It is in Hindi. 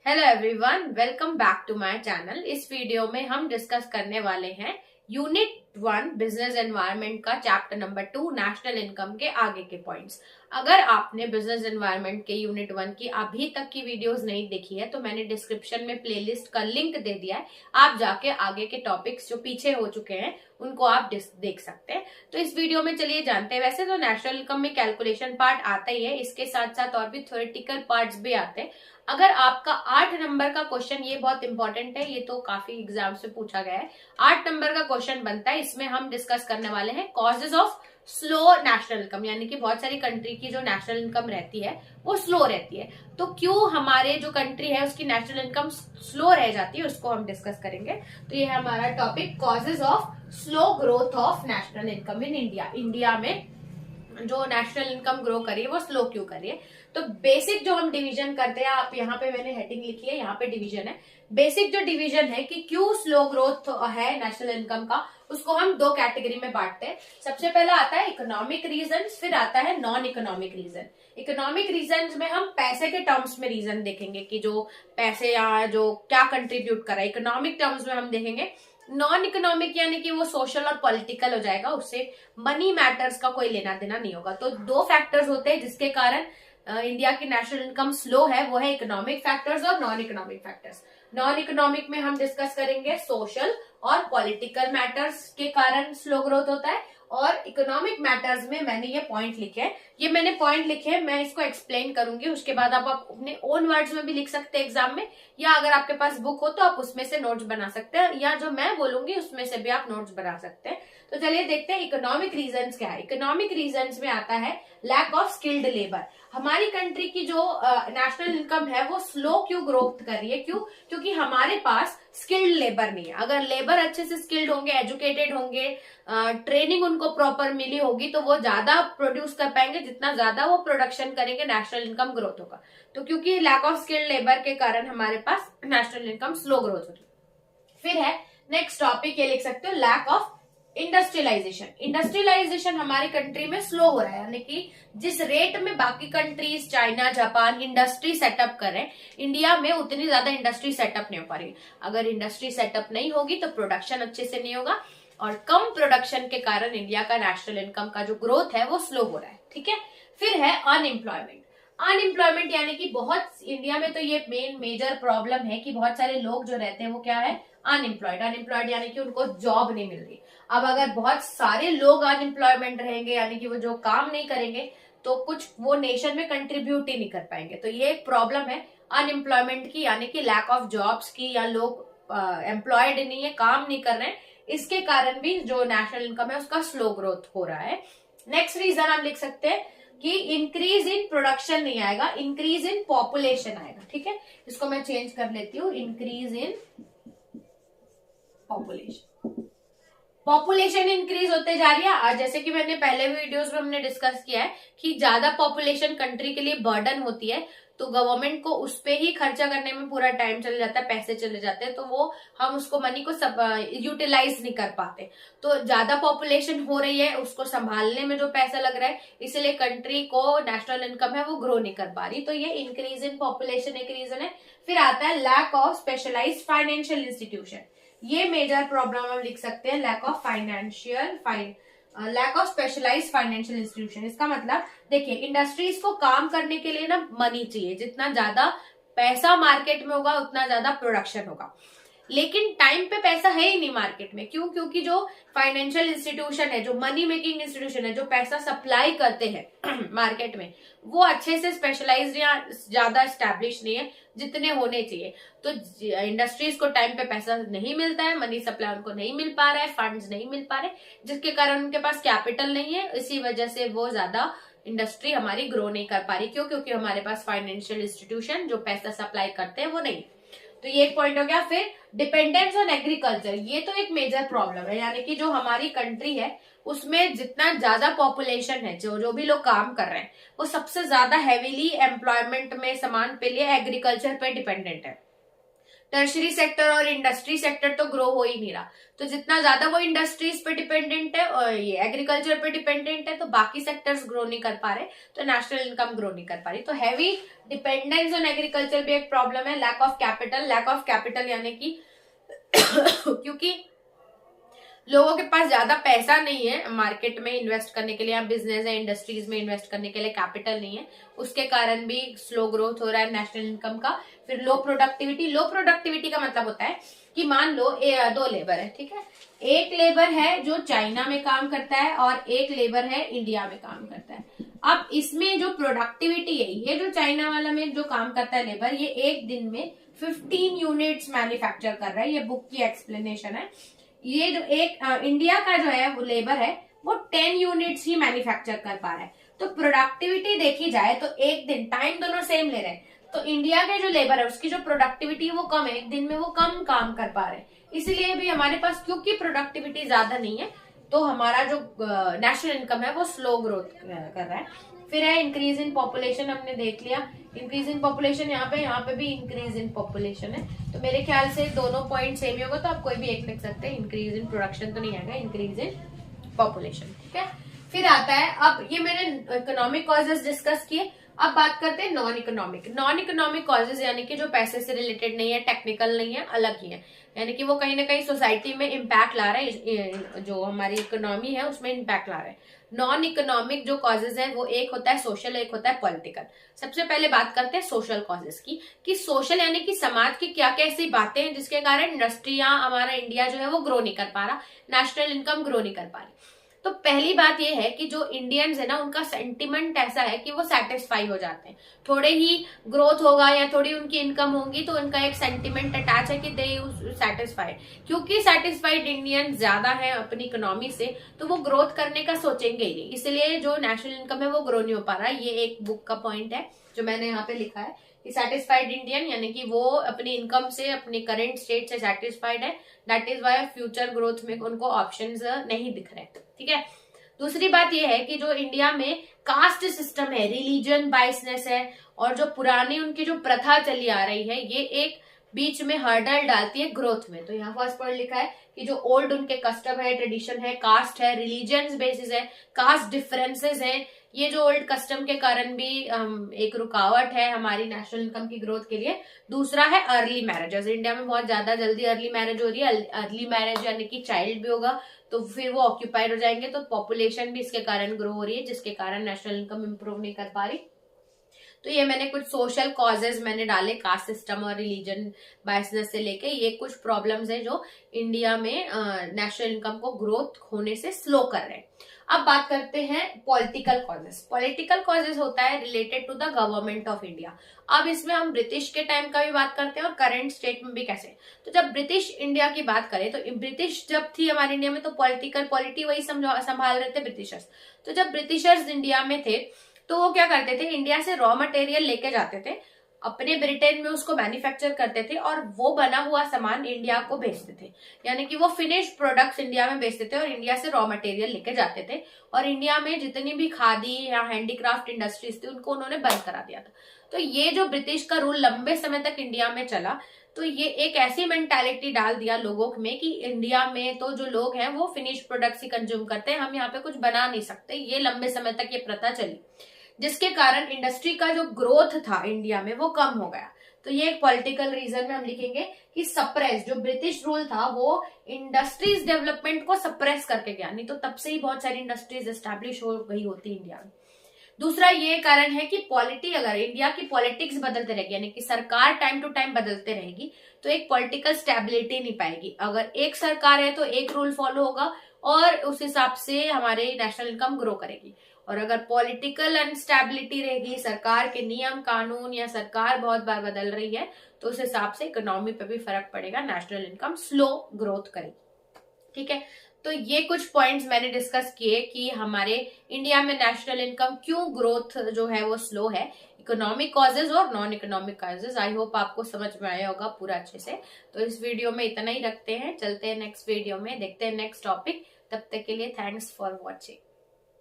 Hello everyone, welcome back to my channel. इस वीडियो में हम डिस्कस करने वाले हैं यूनिट 1 बिजनेस एनवायरनमेंट का चैप्टर नंबर 2 नेशनल इनकम के आगे के पॉइंट्स। अगर आपने बिजनेस एनवायरनमेंट के यूनिट 1 की अभी तक की वीडियोस नहीं देखी है तो मैंने डिस्क्रिप्शन में प्लेलिस्ट का लिंक दे दिया है। आप जाके आगे के टॉपिक्स जो पीछे हो चुके हैं उनको आप देख सकते हैं। तो इस वीडियो में चलिए जानते हैं। वैसे तो नेशनल इनकम में कैलकुलेशन पार्ट आता ही है, इसके साथ साथ और भी थ्योरेटिकल पार्ट्स भी आते हैं। अगर आपका 8 नंबर का क्वेश्चन, ये बहुत इंपॉर्टेंट है, ये तो काफी एग्जाम से पूछा गया है, 8 नंबर का क्वेश्चन बनता है। इसमें हम डिस्कस करने वाले हैं causes of slow national income, यानी कि बहुत सारी कंट्री की जो नेशनल इनकम रहती है वो स्लो रहती है, तो क्यों हमारे जो कंट्री है उसकी नेशनल इनकम स्लो रह जाती है, उसको हम डिस्कस करेंगे। तो ये है हमारा topic, causes of slow growth of national income in India. India में जो नेशनल इनकम ग्रो करिए वो स्लो क्यों करिए। तो बेसिक जो हम डिवीजन करते हैं, आप यहाँ पे मैंने हेडिंग लिखी है, यहाँ पे डिवीजन है। बेसिक जो डिवीजन है कि क्यों स्लो ग्रोथ है नेशनल इनकम का, उसको हम दो कैटेगरी में बांटते हैं। सबसे पहला आता है इकोनॉमिक रीजन, फिर आता है non economic reason. Economic reason में हम पैसे के टर्म्स में रीजन देखेंगे कि जो पैसे या जो क्या कंट्रीब्यूट कर रहा है। इकोनॉमिक टर्म्स में हम देखेंगे। नॉन इकोनॉमिक यानी कि वो सोशल और पॉलिटिकल हो जाएगा, उससे मनी मैटर्स का कोई लेना देना नहीं होगा। तो दो फैक्टर्स होते हैं जिसके कारण इंडिया की नेशनल इनकम स्लो है, वो है इकोनॉमिक फैक्टर्स और non economic factors. Non economic में हम डिस्कस करेंगे सोशल और पॉलिटिकल मैटर्स के कारण स्लो ग्रोथ होता है, और इकोनॉमिक मैटर्स में मैंने ये पॉइंट लिखे हैं। ये मैंने पॉइंट लिखे हैं, मैं इसको एक्सप्लेन करूंगी, उसके बाद आप अपने ओन वर्ड्स में भी लिख सकते हैं एग्जाम में, या अगर आपके पास बुक हो तो आप उसमें से नोट्स बना सकते हैं, या जो मैं बोलूंगी उसमें से भी आप नोट्स बना सकते हैं। तो चलिए देखते हैं इकोनॉमिक रीजंस क्या है। इकोनॉमिक रीजंस में आता है लैक ऑफ स्किल्ड लेबर। हमारी कंट्री की जो नेशनल इनकम है वो स्लो क्यों ग्रोथ कर रही है, क्यों? क्योंकि हमारे पास स्किल्ड लेबर नहीं है। अगर लेबर अच्छे से स्किल्ड होंगे, एजुकेटेड होंगे, ट्रेनिंग उनको प्रॉपर मिली होगी, तो वो ज्यादा प्रोड्यूस कर पाएंगे। जितना ज्यादा वो प्रोडक्शन करेंगे नेशनल इनकम ग्रोथ होगा। तो क्योंकि लैक ऑफ स्किल्ड लेबर के कारण हमारे पास नेशनल इनकम स्लो ग्रोथ होगी। फिर है नेक्स्ट टॉपिक, ये लिख सकते हो लैक ऑफ इंडस्ट्रियलाइजेशन। इंडस्ट्रियलाइजेशन हमारी कंट्री में स्लो हो रहा है, यानी कि जिस रेट में बाकी countries China Japan industry setup कर रहे हैं, इंडिया में उतनी ज्यादा इंडस्ट्री सेटअप नहीं हो पा रही। अगर इंडस्ट्री सेटअप नहीं होगी तो प्रोडक्शन अच्छे से नहीं होगा, और कम प्रोडक्शन के कारण इंडिया का नेशनल इनकम का जो ग्रोथ है वो स्लो हो रहा है। ठीक है। फिर है अनएम्प्लॉयमेंट। अनएम्प्लॉयमेंट यानी कि बहुत इंडिया में तो ये मेजर प्रॉब्लम है कि बहुत सारे लोग जो रहते हैं वो क्या है, अनएम्प्लॉयड। अनएम्प्लॉयड यानी कि उनको जॉब नहीं मिल रही। अब अगर बहुत सारे लोग अनएम्प्लॉयमेंट रहेंगे, यानी कि वो जो काम नहीं करेंगे, तो कुछ वो नेशन में कंट्रीब्यूट ही नहीं कर पाएंगे। तो ये एक प्रॉब्लम है अनएम्प्लॉयमेंट की, यानी कि लैक ऑफ जॉब्स की, या लोग एम्प्लॉयड नहीं है, काम नहीं कर रहे हैं, इसके कारण भी जो नेशनल इनकम है उसका स्लो ग्रोथ हो रहा है। नेक्स्ट रीजन हम लिख सकते हैं कि इंक्रीज इन प्रोडक्शन नहीं आएगा, इंक्रीज इन पॉपुलेशन आएगा। ठीक है, इसको मैं चेंज कर लेती हूँ, increase in population. Population increase होते जा रही है। आज जैसे कि मैंने पहले वीडियोस में हमने डिस्कस किया है कि ज्यादा पॉपुलेशन कंट्री के लिए बर्डन होती है, तो गवर्नमेंट को उस पे ही खर्चा करने में पूरा टाइम चले जाता है, पैसे चले जाते हैं, तो वो हम उसको मनी को यूटिलाइज नहीं कर पाते। तो ज्यादा पॉपुलेशन हो रही है, उसको संभालने में जो पैसा लग रहा है, इसलिए कंट्री को नेशनल इनकम है वो ग्रो नहीं कर पा रही। तो ये इंक्रीज इन पॉपुलेशन एक रीजन है। फिर आता है lack of specialised financial institution. ये मेजर प्रॉब्लम हम लिख सकते हैं, lack of specialised financial institution. इसका मतलब देखिए, इंडस्ट्रीज को काम करने के लिए ना मनी चाहिए, जितना ज्यादा पैसा मार्केट में होगा उतना ज्यादा प्रोडक्शन होगा, लेकिन टाइम पे पैसा है ही नहीं मार्केट में। क्यों? क्योंकि जो फाइनेंशियल इंस्टीट्यूशन है, जो मनी मेकिंग इंस्टीट्यूशन है, जो पैसा सप्लाई करते हैं मार्केट में, वो अच्छे से स्पेशलाइज्ड या ज्यादा एस्टैब्लिश नहीं है जितने होने चाहिए। तो इंडस्ट्रीज को टाइम पे पैसा नहीं मिलता है, मनी सप्लाई उनको नहीं मिल पा रहा है, फंड्स नहीं मिल पा रहे, जिसके कारण उनके पास कैपिटल नहीं है। इसी वजह से वो ज्यादा इंडस्ट्री हमारी ग्रो नहीं कर पा रही। क्यों? क्योंकि हमारे पास फाइनेंशियल इंस्टीट्यूशन जो पैसा सप्लाई करते हैं वो नहीं। तो ये एक पॉइंट हो गया। फिर डिपेंडेंस ऑन एग्रीकल्चर, ये तो एक मेजर प्रॉब्लम है, यानी कि जो हमारी कंट्री है उसमें जितना ज्यादा पॉपुलेशन है, जो भी लोग काम कर रहे हैं, वो सबसे ज्यादा हैवीली एम्प्लॉयमेंट में समान पे लिए एग्रीकल्चर पे डिपेंडेंट है। टर्शरी सेक्टर और इंडस्ट्री सेक्टर तो ग्रो हो ही नहीं रहा। तो जितना ज्यादा वो इंडस्ट्रीज पे डिपेंडेंट है और ये एग्रीकल्चर पे डिपेंडेंट है, तो बाकी सेक्टर्स ग्रो नहीं कर पा रहे, तो नेशनल इनकम ग्रो नहीं कर पा रही। तो हैवी डिपेंडेंस ऑन एग्रीकल्चर भी एक प्रॉब्लम है। लैक ऑफ कैपिटल यानी कि क्योंकि लोगों के पास ज्यादा पैसा नहीं है मार्केट में इन्वेस्ट करने के लिए, या बिजनेस या इंडस्ट्रीज में इन्वेस्ट करने के लिए कैपिटल नहीं है, उसके कारण भी स्लो ग्रोथ हो रहा है नेशनल इनकम का। फिर लो प्रोडक्टिविटी का मतलब होता है कि मान लो दो लेबर है, ठीक है, एक लेबर है जो चाइना में काम करता है और एक लेबर है इंडिया में काम करता है। अब इसमें जो प्रोडक्टिविटी है, ये जो चाइना वाला में जो काम करता है लेबर, ये एक दिन में 15 यूनिट्स मैन्युफैक्चर कर रहा है। ये बुक की एक्सप्लेनेशन है। ये जो एक इंडिया का जो है वो लेबर है वो 10 यूनिट्स ही मैन्युफैक्चर कर पा रहा है। तो प्रोडक्टिविटी देखी जाए तो एक दिन, टाइम दोनों सेम ले रहे हैं, तो इंडिया के जो लेबर है उसकी जो प्रोडक्टिविटी वो कम है, एक दिन में वो कम काम कर पा रहे हैं। इसलिए भी हमारे पास क्योंकि प्रोडक्टिविटी ज्यादा नहीं है, तो हमारा जो नेशनल इनकम है वो स्लो ग्रोथ कर रहा है। फिर है इंक्रीज इन पॉपुलेशन, हमने देख लिया इंक्रीज इन पॉपुलेशन, यहाँ पे भी इंक्रीज इन पॉपुलेशन है। तो मेरे ख्याल से दोनों पॉइंट सेम ही होगा, तो आप कोई भी एक लिख सकते हैं। इंक्रीज इन प्रोडक्शन तो नहीं आएगा, इंक्रीज इन पॉपुलेशन, ठीक है। फिर आता है, अब ये मैंने इकोनॉमिक कॉजेज डिस्कस किए, अब बात करते हैं नॉन इकोनॉमिक कॉजेज, यानी कि जो पैसे से रिलेटेड नहीं है, टेक्निकल नहीं है, अलग ही है, यानी कि वो कहीं ना कहीं सोसाइटी में इम्पैक्ट ला रहा है, जो हमारी इकोनॉमी है उसमें इम्पैक्ट ला रहा है। नॉन इकोनॉमिक जो कॉजेज है वो एक होता है सोशल, एक होता है पॉलिटिकल। सबसे पहले बात करते हैं सोशल कॉजेज की, कि सोशल यानी कि समाज की क्या क्या ऐसी बातें हैं जिसके कारण इंडस्ट्री या हमारा इंडिया जो है वो ग्रो नहीं कर पा रहा, नेशनल इनकम ग्रो नहीं कर पा रही। तो पहली बात यह है कि जो इंडियंस है ना, उनका सेंटिमेंट ऐसा है कि वो सेटिस्फाई हो जाते हैं। थोड़े ही ग्रोथ होगा या थोड़ी उनकी इनकम होगी तो उनका एक सेंटिमेंट अटैच है कि दे सेटिस्फाइड। क्योंकि सेटिस्फाइड इंडियन ज्यादा है अपनी इकोनॉमी से, तो वो ग्रोथ करने का सोचेंगे ही नहीं, इसलिए जो नेशनल इनकम है वो ग्रो नहीं हो पा रहा है। ये एक बुक का पॉइंट है जो मैंने यहाँ पे लिखा है कि सेटिस्फाइड इंडियन यानी कि वो अपनी इनकम से, अपनी करंट स्टेट से सेटिस्फाइड है, that is why future growth में उनको ऑप्शंस नहीं दिख रहे, ठीक है। दूसरी बात यह है कि जो इंडिया में कास्ट सिस्टम है, रिलीजन बाइसनेस है, और जो पुरानी उनकी जो प्रथा चली आ रही है, ये एक बीच में हर्डल डालती है ग्रोथ में। तो यहाँ फर्स्ट पॉइंट लिखा है कि जो ओल्ड उनके कस्टम है, ट्रेडिशन है, कास्ट है, रिलीजन बेसिस है, कास्ट डिफरेंसेस है, ये जो ओल्ड कस्टम के कारण भी एक रुकावट है हमारी नेशनल इनकम की ग्रोथ के लिए। दूसरा है अर्ली मैरिजेस, इंडिया में बहुत ज्यादा जल्दी अर्ली मैरिज हो रही है। अर्ली मैरिज यानी कि चाइल्ड भी होगा तो फिर वो ऑक्यूपाइड हो जाएंगे, तो पॉपुलेशन भी इसके कारण ग्रो हो रही है, जिसके कारण नेशनल इनकम इंप्रूव नहीं कर पा रही। तो ये मैंने कुछ सोशल कॉजेज मैंने डाले, कास्ट सिस्टम और रिलीजन बायसनेस से लेके, ये कुछ प्रॉब्लम्स है जो इंडिया में नेशनल इनकम को ग्रोथ होने से स्लो कर रहे हैं। अब बात करते हैं पॉलिटिकल कॉजेज। पॉलिटिकल कॉजेज होता है related to the government of India. अब इसमें हम ब्रिटिश के टाइम का भी बात करते हैं और करंट स्टेट में भी कैसे। तो जब ब्रिटिश इंडिया की बात करें तो ब्रिटिश जब थी हमारे इंडिया में तो पॉलिटी वही संभाल रहे थे ब्रिटिशर्स। तो जब ब्रिटिशर्स इंडिया में थे तो वो क्या करते थे, इंडिया से रॉ मटेरियल लेके जाते थे, अपने ब्रिटेन में उसको मैन्युफैक्चर करते थे और वो बना हुआ सामान इंडिया को बेचते थे, यानी कि वो फिनिश्ड प्रोडक्ट्स इंडिया में बेचते थे और इंडिया से रॉ मटेरियल लेके जाते थे। और इंडिया में जितनी भी खादी या हैंडीक्राफ्ट इंडस्ट्रीज थी उनको उन्होंने बंद करा दिया था। तो ये जो ब्रिटिश का रूल लंबे समय तक इंडिया में चला, तो ये एक ऐसी मेंटालिटी डाल दिया लोगों में कि इंडिया में तो जो लोग हैं वो फिनिश्ड प्रोडक्ट्स ही कंज्यूम करते हैं, हम यहाँ पे कुछ बना नहीं सकते। ये लंबे समय तक ये प्रथा चली, जिसके कारण इंडस्ट्री का जो ग्रोथ था इंडिया में वो कम हो गया। तो ये एक पॉलिटिकल रीजन में हम लिखेंगे कि सप्रेस, जो ब्रिटिश रूल था वो इंडस्ट्रीज डेवलपमेंट को सप्रेस करके गया, नहीं तो तब से ही बहुत सारी इंडस्ट्रीज एस्टैब्लिश हो गई होती इंडिया में। दूसरा ये कारण है कि अगर इंडिया की पॉलिटिक्स बदलते रहेगी, यानी कि सरकार टाइम टू टाइम बदलते रहेगी, तो एक पॉलिटिकल स्टेबिलिटी नहीं पाएगी। अगर एक सरकार है तो एक रूल फॉलो होगा और उस हिसाब से हमारे नेशनल इनकम ग्रो करेगी। और अगर पॉलिटिकल अनस्टेबिलिटी रहेगी, सरकार के नियम कानून या सरकार बहुत बार बदल रही है, तो उस हिसाब से इकोनॉमी पे भी फर्क पड़ेगा, नेशनल इनकम स्लो ग्रोथ करेगी, ठीक है। तो ये कुछ पॉइंट्स मैंने डिस्कस किए कि हमारे इंडिया में नेशनल इनकम क्यों ग्रोथ जो है वो स्लो है, इकोनॉमिक कॉजेज और non economic causes. I hope आपको समझ में आया होगा पूरा अच्छे से। तो इस वीडियो में इतना ही रखते हैं, चलते हैं नेक्स्ट वीडियो में, देखते हैं नेक्स्ट टॉपिक। तब तक के लिए थैंक्स फॉर वॉचिंग।